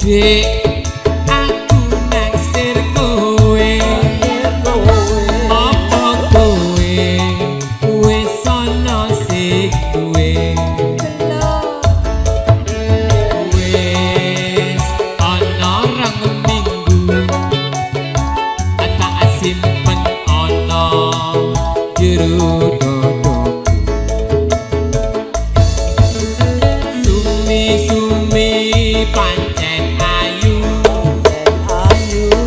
Dek aku naksir kowe apa kowe wis ana sing duwe wis ana rong minggu tak simpen ana jero sumi-sumi pancen ayu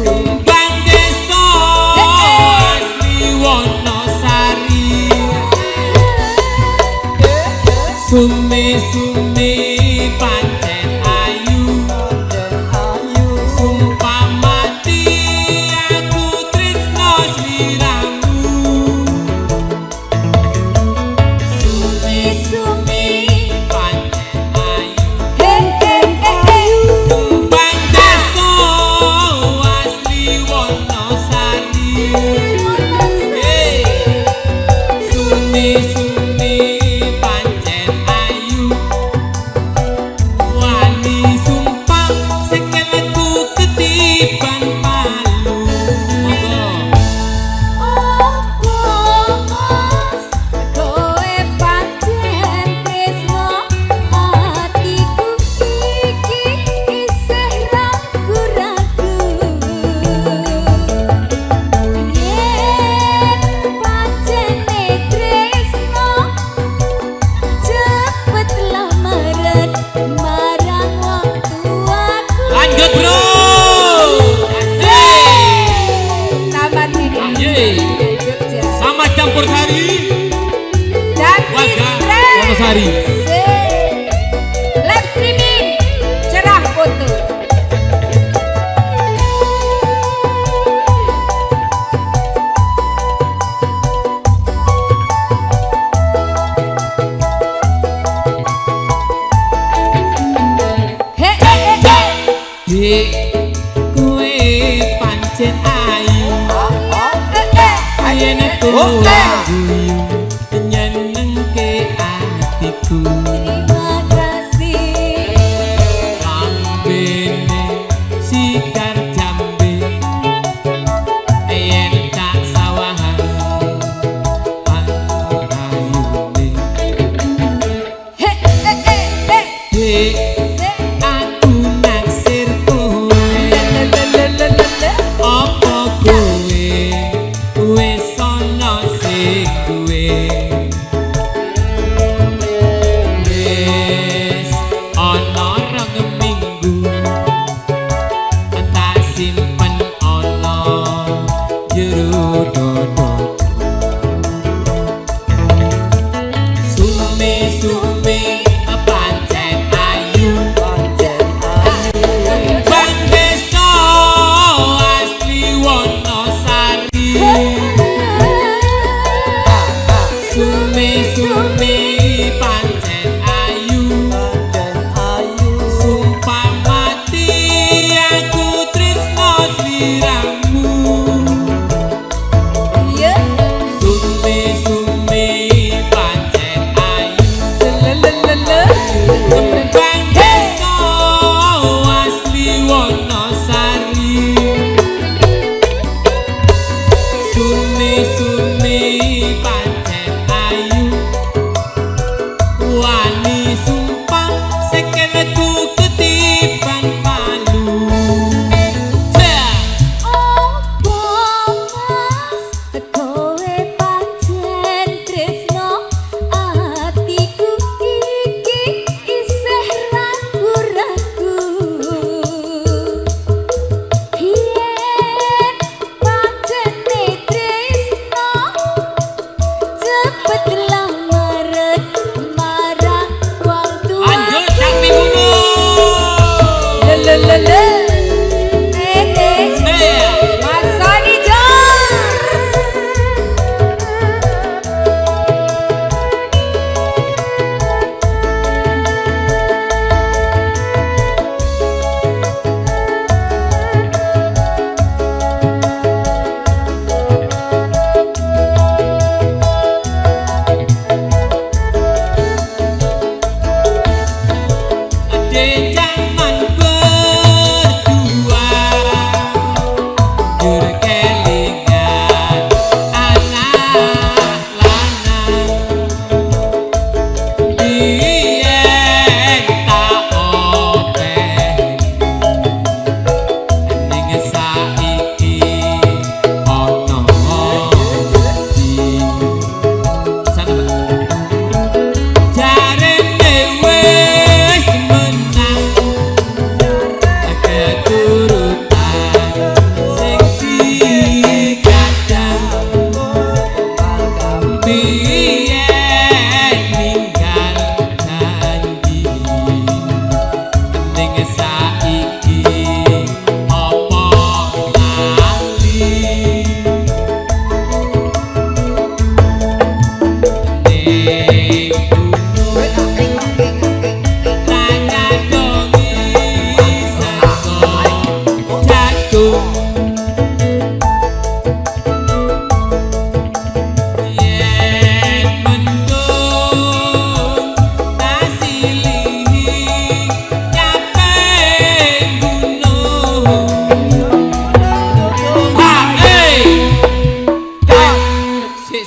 tumbang desa asli Wonosari sumi-sumi pancen ayu sumpah mati aku tresno sliramu sumi-sumi sumi pancen ayu wani sumpah sekelku ketiban malu opo mas kowe pancen tresno atiku iki isih ragu-ragu yen pancen tresno cepet lamaran marang wong tuaku lanjut bro taman ini Jogja sama campur sari dan warga Wonosari live streaming cerah foto Dek kowe pancen ayu ayene kowe nyenengke atiku terima kasih lambene sikar jambe yen tak sawahan ayune Dek aku naksir kowe apa kowe wis ana sing duwe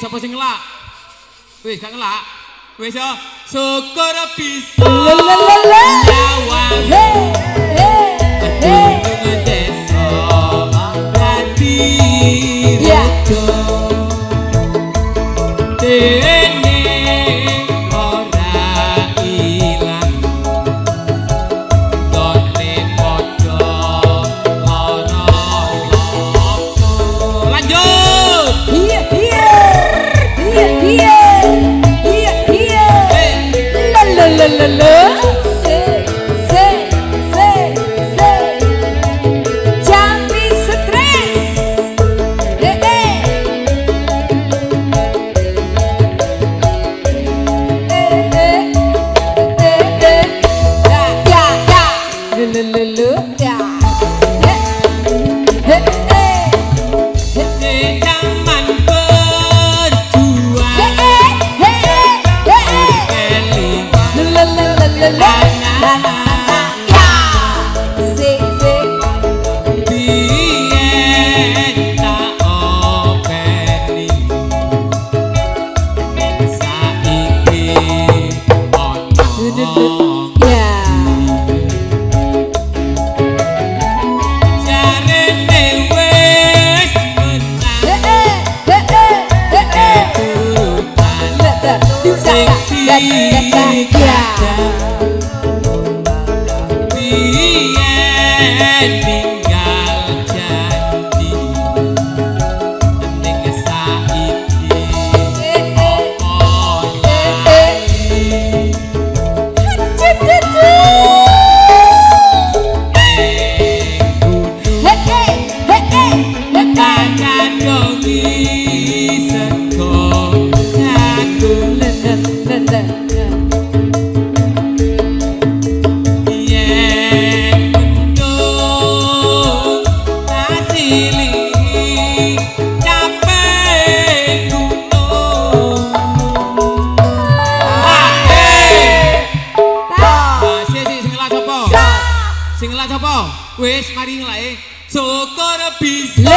Sapa sing ngelak? Wis gak ngelak. Wis yo syukur bisa jawab. Desa dadi rejo. Dene ora ilang. Gone padha lara. Lanjut. Jampi stres. Zaman berjuang eling biyen tak openi saiki ono jarene wis biyen tinggal janji ning saiki sing ngelak sapa? Wis mari ngelake. Syukur bisa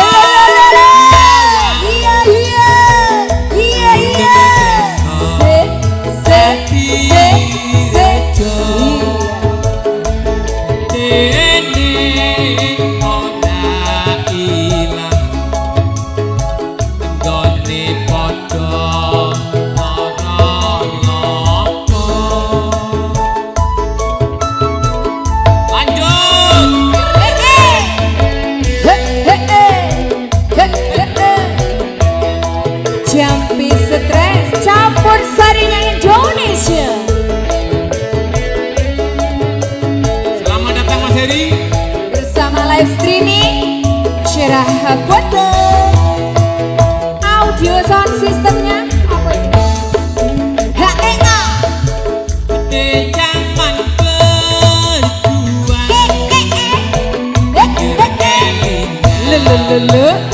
Jampi stres campur sarinya Indonesia. Selamat datang Mas Heri Bersama live streaming Syirah foto audio sound systemnya apa itu? di zaman berjuang Lelelele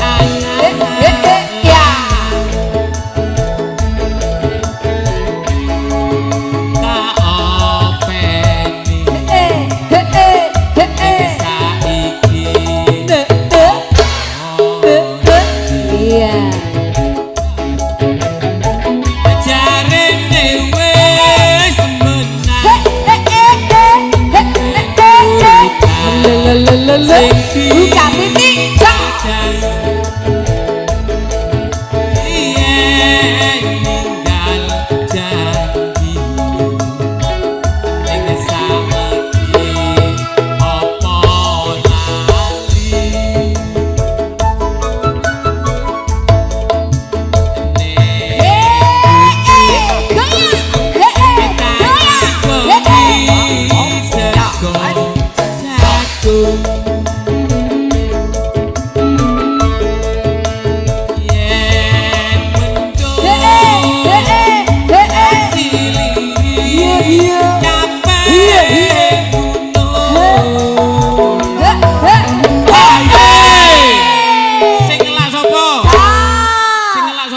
Buka Siti ninggal janji ning saiki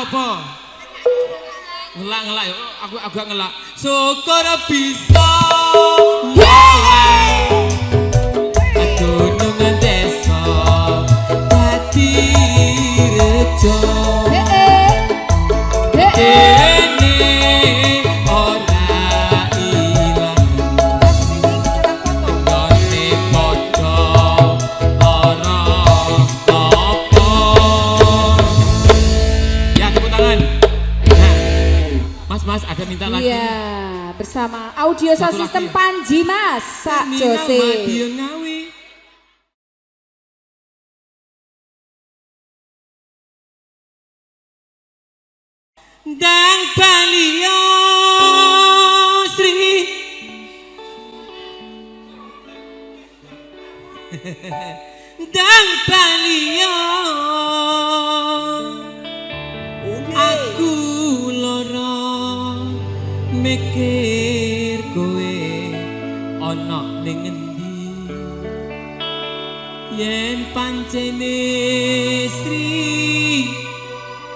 apa lali ngelak aku agak ngelak syukur bisa gunung desa bersama audio sound Satu system lagi ya? Panji Mas Sak Nina Jose. Madiun Ngawi. Dan Balio Sri Dan Balio aku loro mikir kowe ana ning endi yen pancene Sri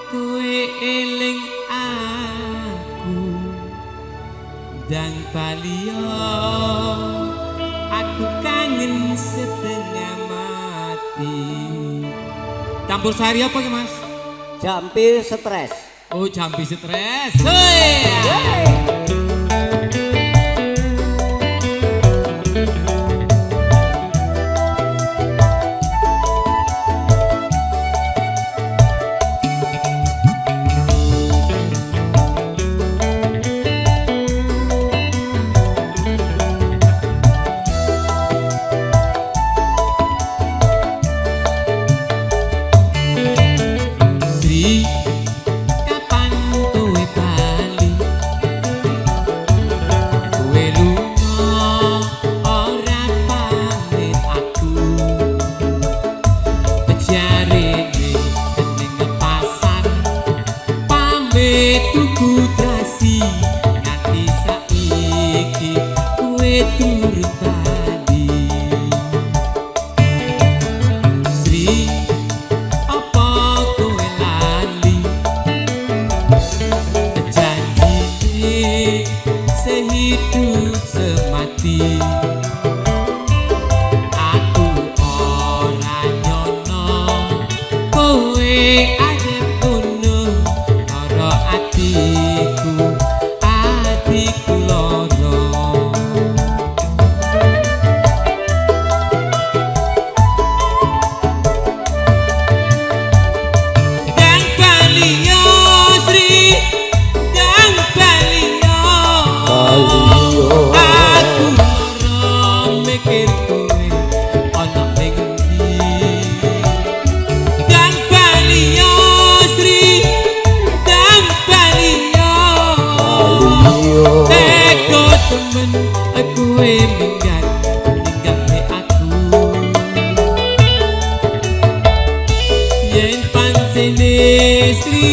kowe eling aku dan Balio aku kangen setengah mati. Campur sari apa ya Mas? Jampi stres. Oh jampi stres. Hei. Kapan kowe bali? Kowe lunga ora pamit aku. Jarene ning pasar pamit tuku trasi nganti saiki kowe turun bali. Sri apa kowe lali? Janji sehidup semati aku ora nyono kowe ajep ngono lara atiku loro. Dan Balio Sri dan Balio aku lara mikir kowe ana ning endi. Dan Balio Sri dan Balio teko temen kowe minggat ninggalne aku yen pancene Sri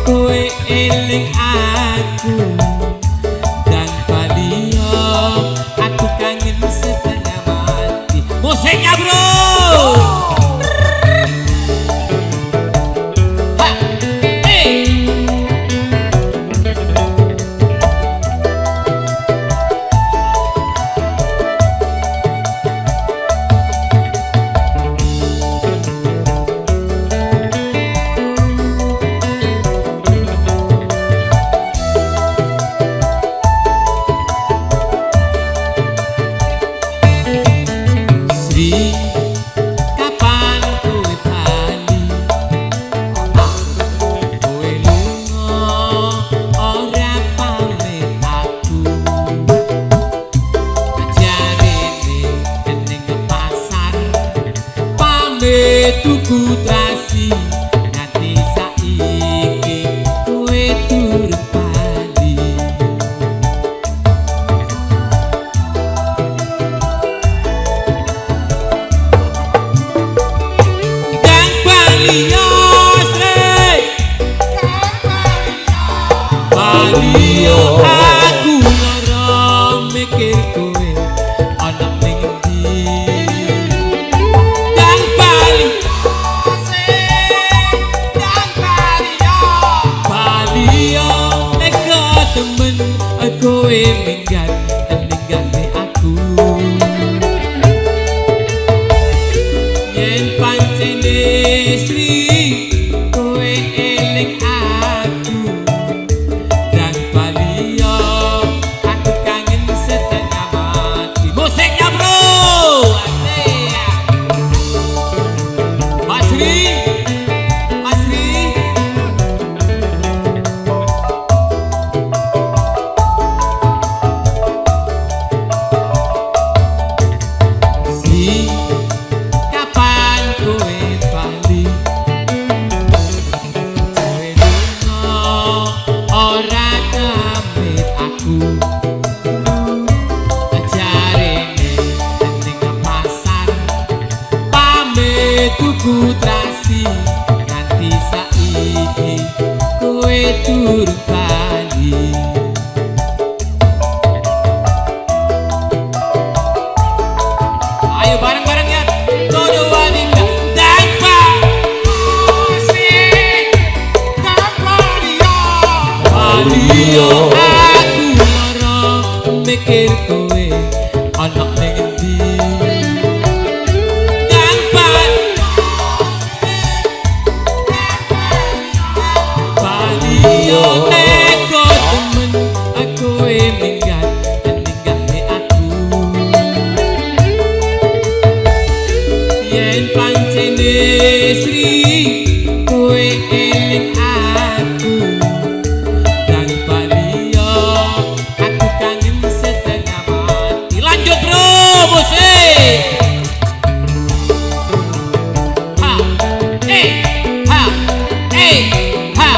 kowe eling aku dan Balio aku kangen setengah mati. Musiknya bro. Ha, hey. Sri, kapan kowe bali? Kowe lunga ora pamit aku. Jarene ning pasar pamit tuku trasi nganti saiki kowe turun bali. Dan Balio Sri Balio aku lara mikir kowe ana ning endi. Dan Balio Sri tuku trasi nganti saiki kowe durung bali. Ayo bareng-bareng ya Dodo Walinda tanpa musik tanpa dia Balio aku lara mikir kowe ana ning endi tanpa Balio teko temen aku minggat ninggalne aku yen pancene Sri kowe eling aku tanpa dia aku kangen setengah mati. Lanjut terus musik. Ha, ha, ha,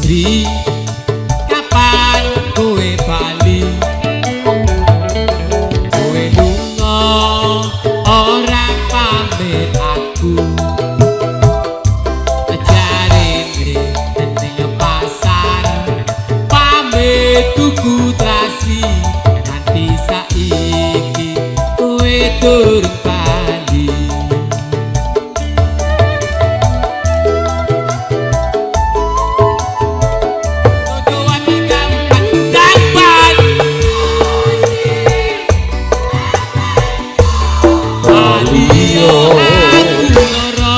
Sri, kapan kowe bali? Kowe lunga ora pamit aku. Jarene ning pasar pamit tuku trasi nganti saiki kowe durung bali. Aku lara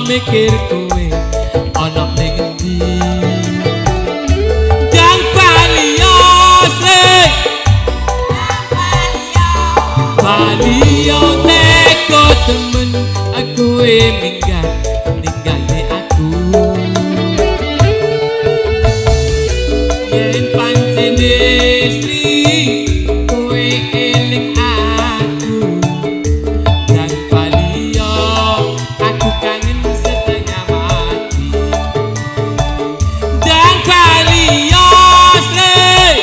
mikir kowe ana ning endi jang Balio sing Balio teko temen aku minggat ninggalne aku yen pancene Sri kowe eling aku dan Balio aku kangen setengah mati dan Balio Sri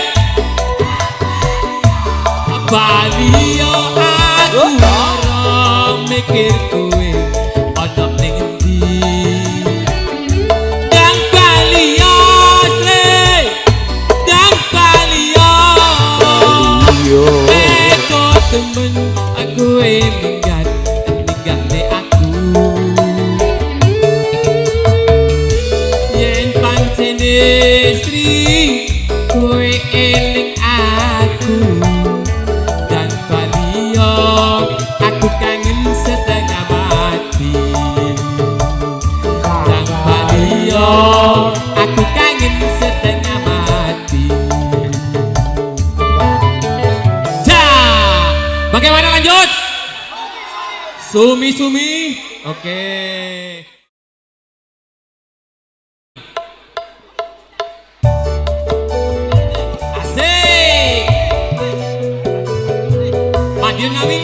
Balio aku lara mikir kowe ana ning endi dan Balio Sri dan Balio teko temen aku minggat ninggalne aku yen pancene Sri kowe eling aku dan Balio aku kangen setengah mati dan Balio aku kangen setengah mati. Bagaimana lanjut? Sumi-sumi. Oke. Asik. Madiun Ngawi.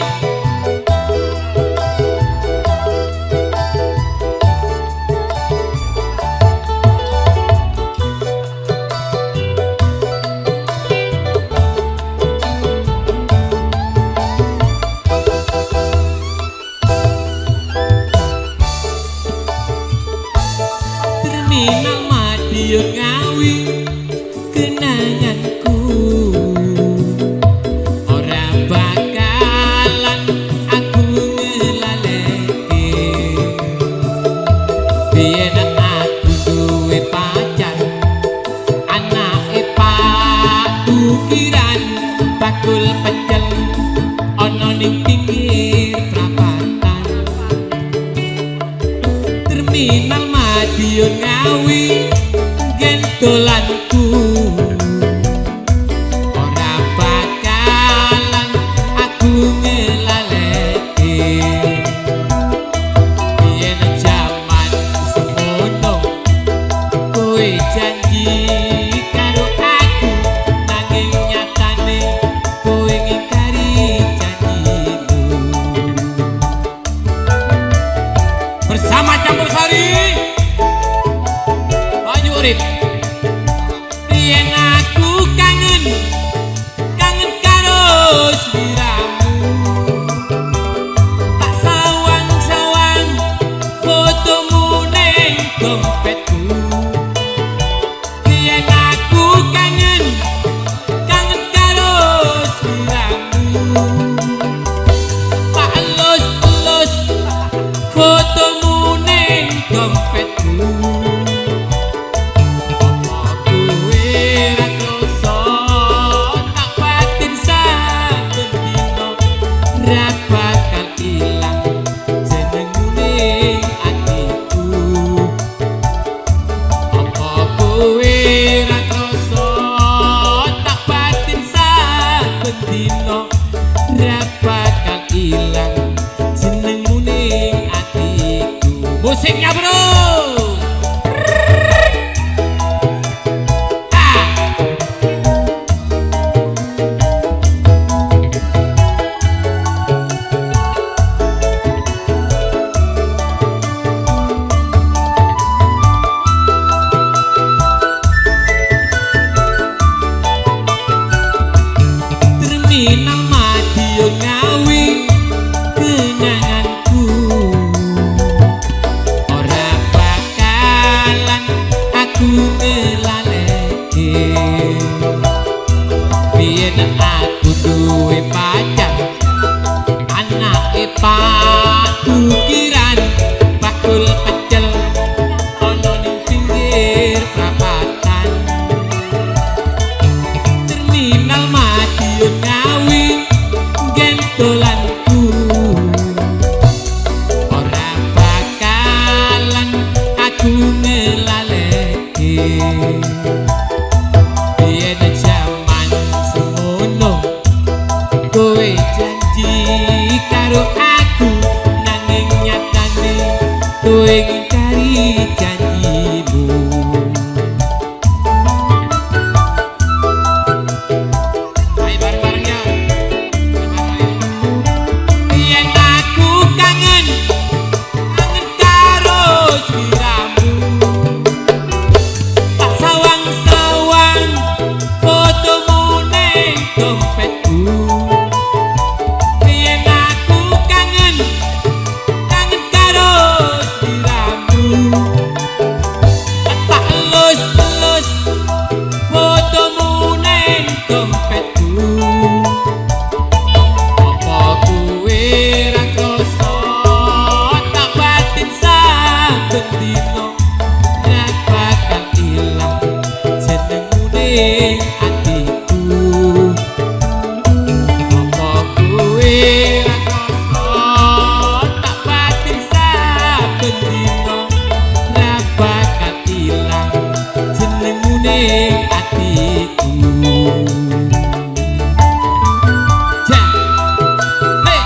Terminal Madiun Ngawi kenanganku ora bakalan aku ngelaleke biyen aku duwe pacar anake Pak Ukiran bakul pecel ana ning pinggir prapatan Terminal Madiun Ngawi gentolanku ora bakalan aku ngelaleke biyen jaman semono kowe janji karo aku nanging nyatane kowe ngingkari janjimu bersama Campur Sari Banyu Urip musiknya bro. Terminal Madiun Ngawi kenanganku ora bakalan aku ngelaleke biyen aku duwe pacar anake Pak Ukiran bakul pecel ono ning pinggir prapatan Terminal Madiun Ngawi gentolanku ora bakalan aku ngelaleke biyen jaman semono kowe janji karo aku nanging nyatane kowe ngingkari janjimu ayo bareng-bareng ya yen aku kangen karo sliramu tak sawang-sawang fotomu ning dompetku yen aku kangen karo sliramu tak elus-elus fotomu ning dompetku apa kuwe ra krasa tak batin saben dino ra bakal ilang jenengmu ning atiku apa kuwe ra krasa tak batin saben dino ra bakal ilang jenengmu ning atiku ja hey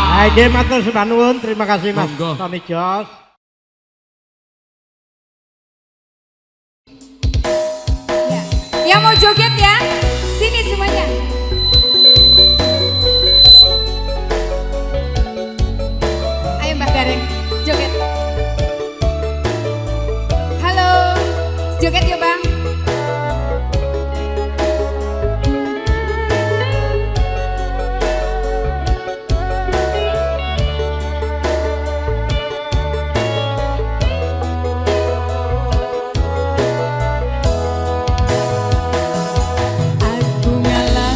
Hai, nggih matur sembah nuwun. Terima kasih Mas Monggo. Tommy Jos. Ya. Yang mau joget ya, sini semuanya. Ayo Mbak Gareng, joget. Halo, joget yuk Bang. Aku ngalah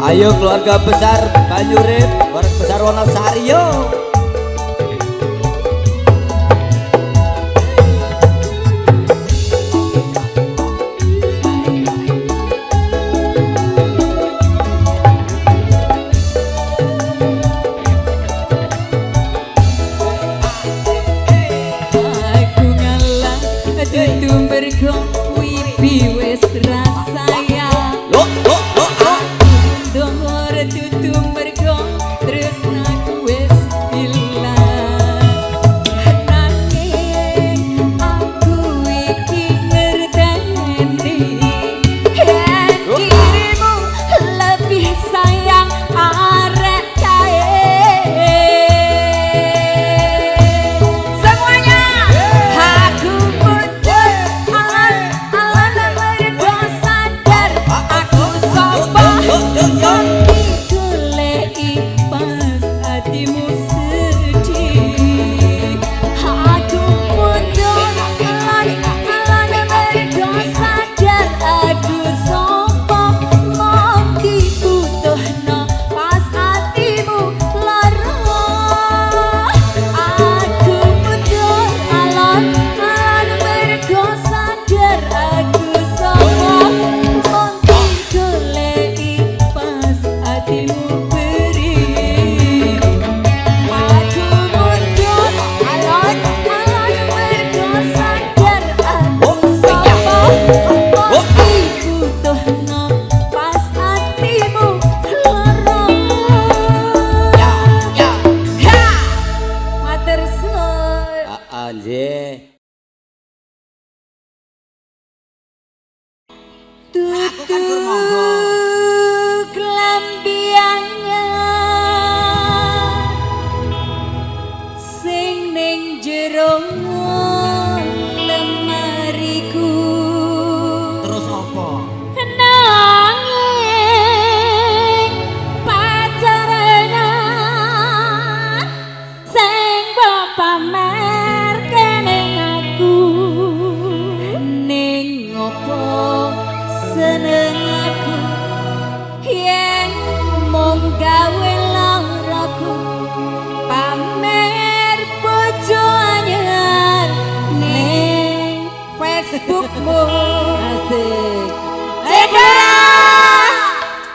Ayo keluarga besar Banyurip, keluarga besar Wonosari yo.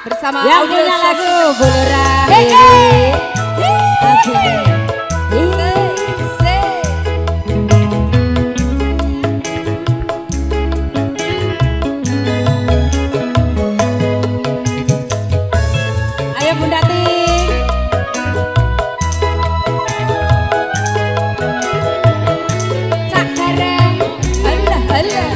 Bersama yang audio punya lagu Bulura. Ayo Bunda Ting. Cak Gareng. Alah alah.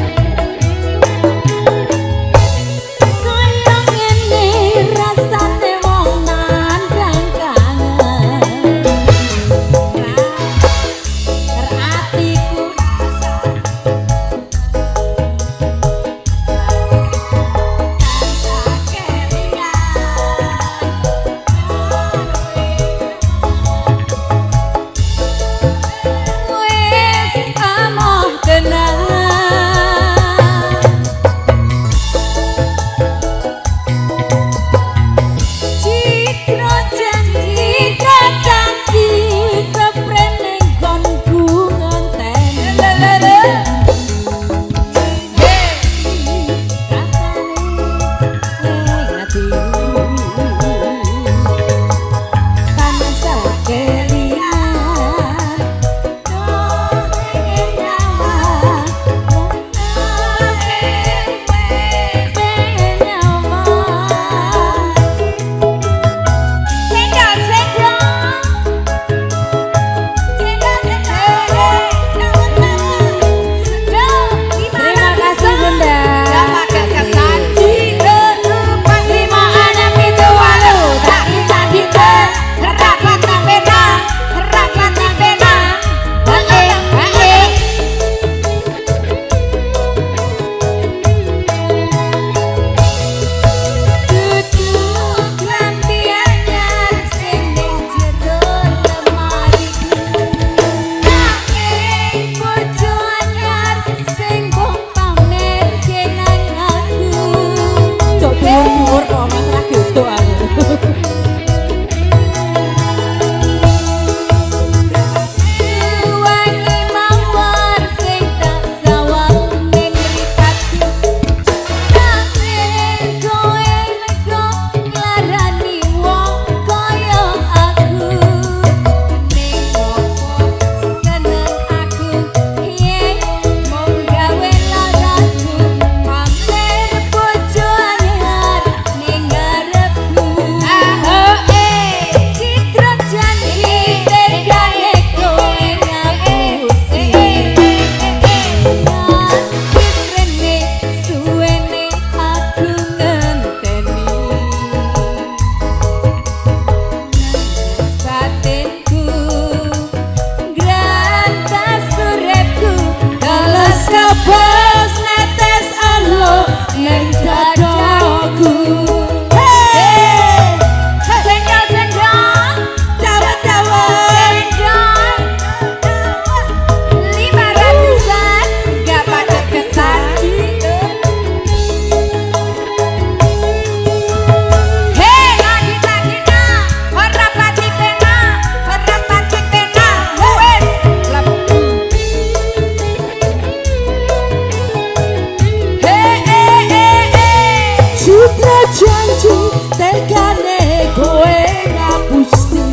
Umur kok masalah gitu aku. kebos netes alo ning dadaku. Janji tekane kowe ngapusi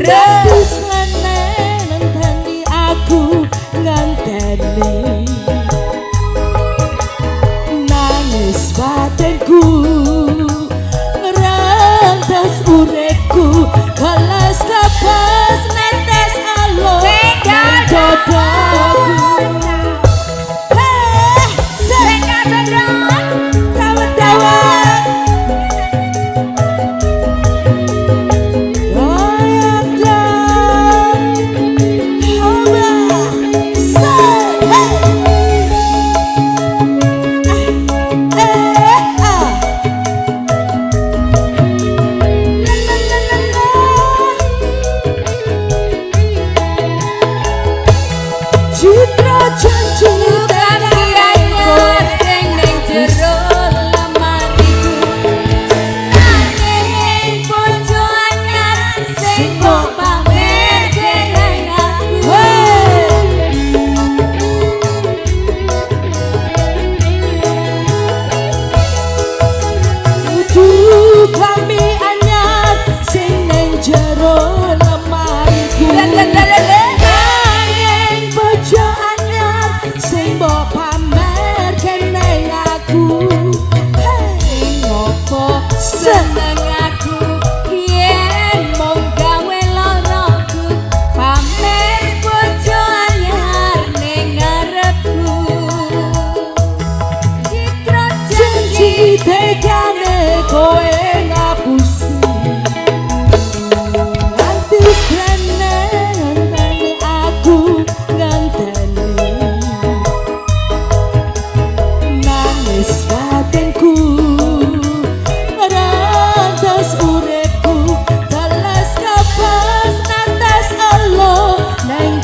Rebus ngene nenteni aku nganteni Nangis batinku ngerantas uripku Balas kebas netes alo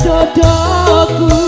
dodoku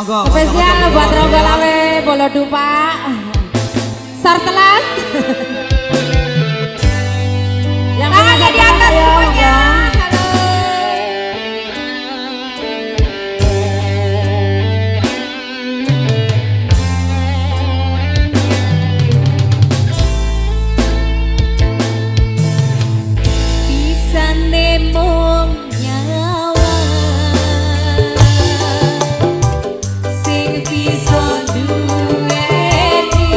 monggo. Spesial buat Ronggo Lawe Bolo Dupa. Sartelas. Yang tangannya di atas semuanya. Sing bisa duweni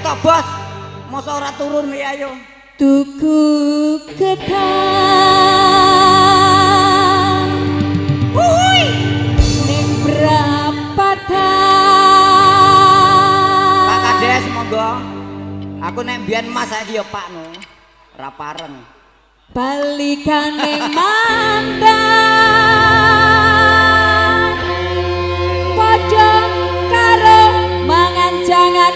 toh bos. Masa ora turun ya ayo. Tuku ketang Wuih ning perapatan Pak Kades monggo. Aku nek mbiyen Mas saiki ya Pak no. Ora pareng. balikan ning mandan padha karo mangan jangan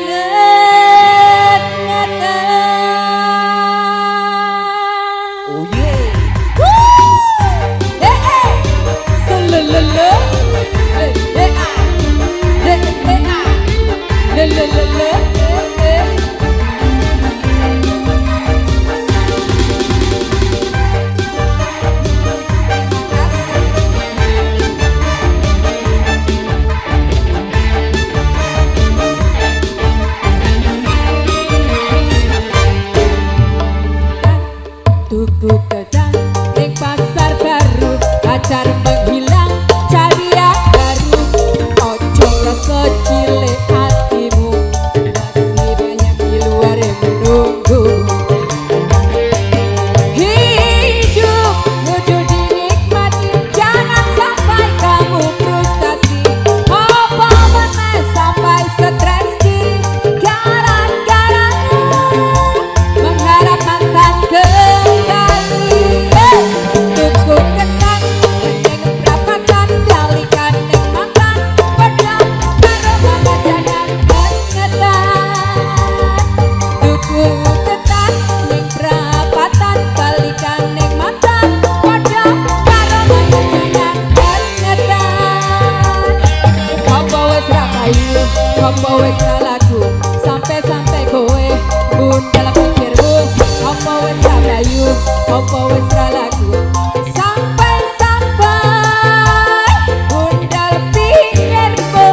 Oh ye. Tuku gedang ning pasar baru pacar menghilang cari yang baru ojo kekecile hatimu masih banyak di luar yang menunggu hidup kudu dinikmati jangan sampai kamu frustasi apa meneh sampai stres di gara-gara mengharap mantan tuku ketang ning perapatan balikan ning mantan padha karo mama jangan kengetan tuku ketang ning perapatan balikan ning mantan padha karo mama jangan kengetan apa wis ra payu apa wis ra laku sampai kowe bundel pikirmu apa wis ra payu apa wis ra laku sampai bundel pikirmu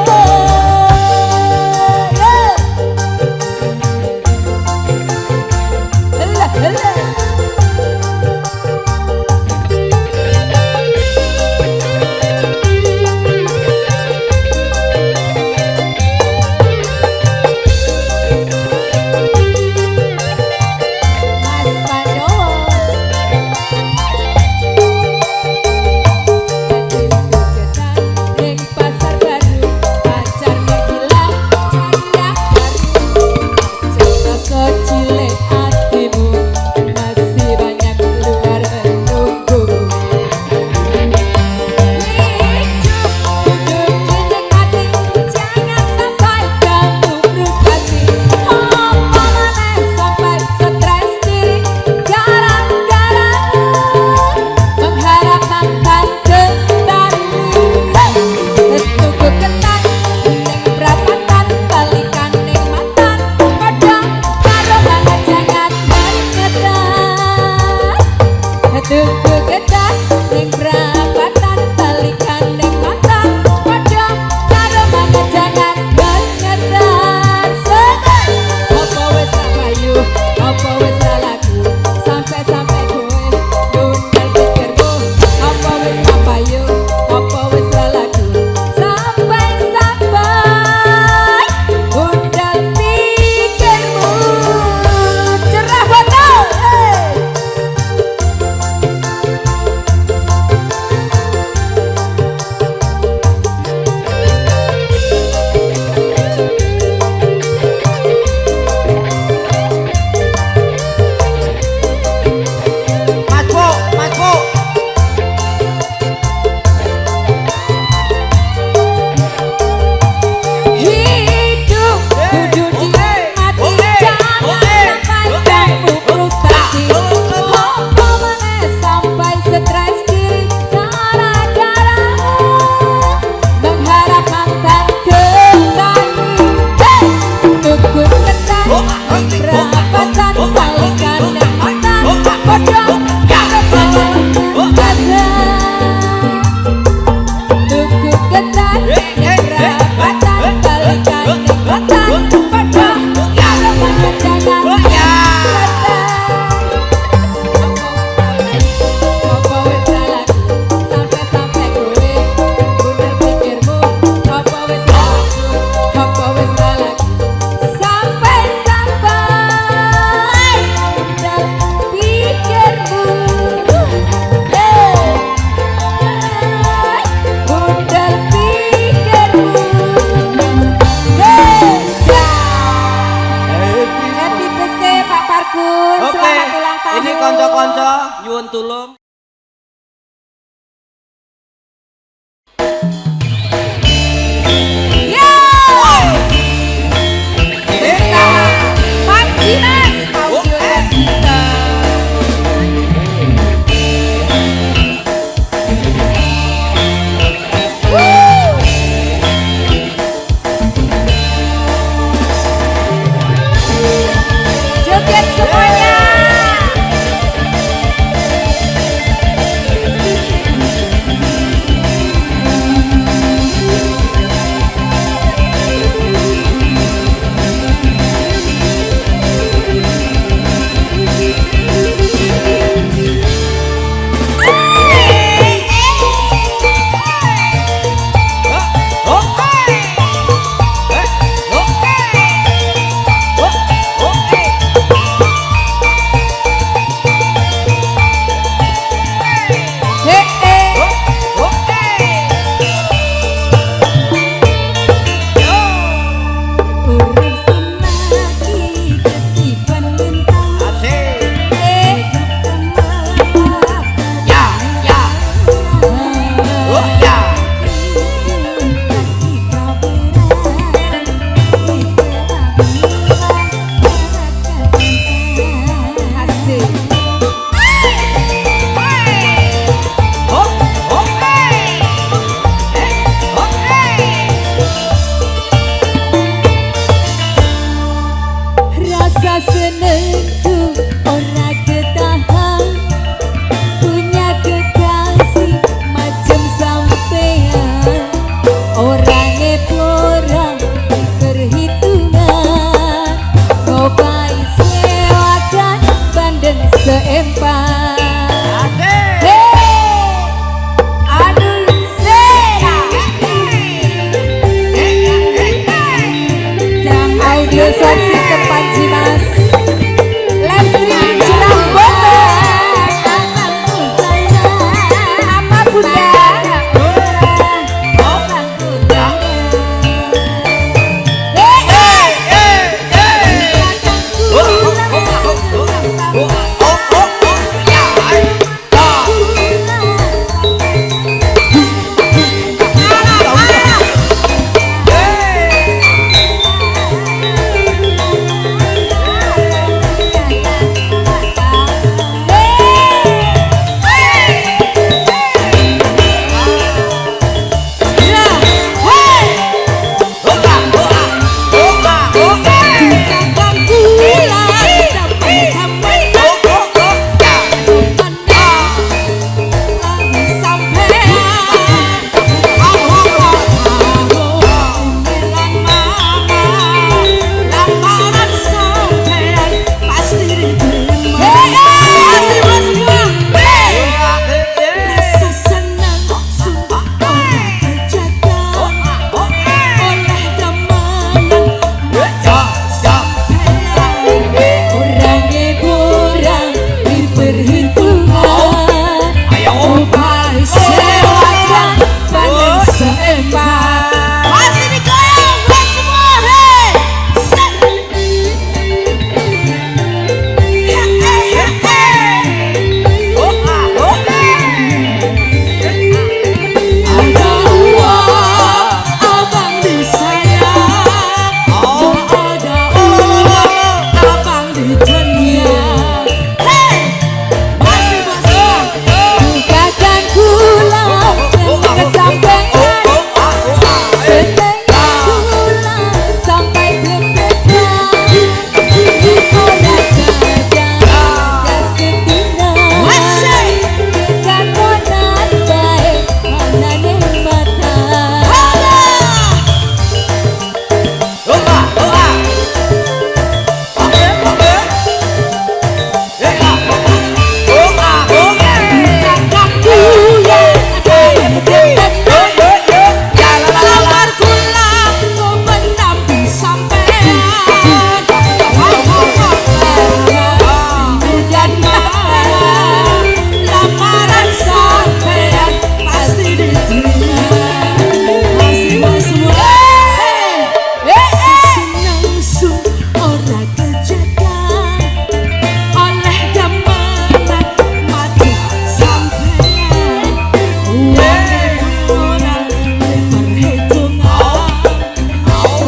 Helah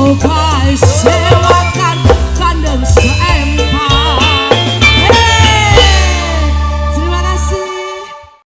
Coba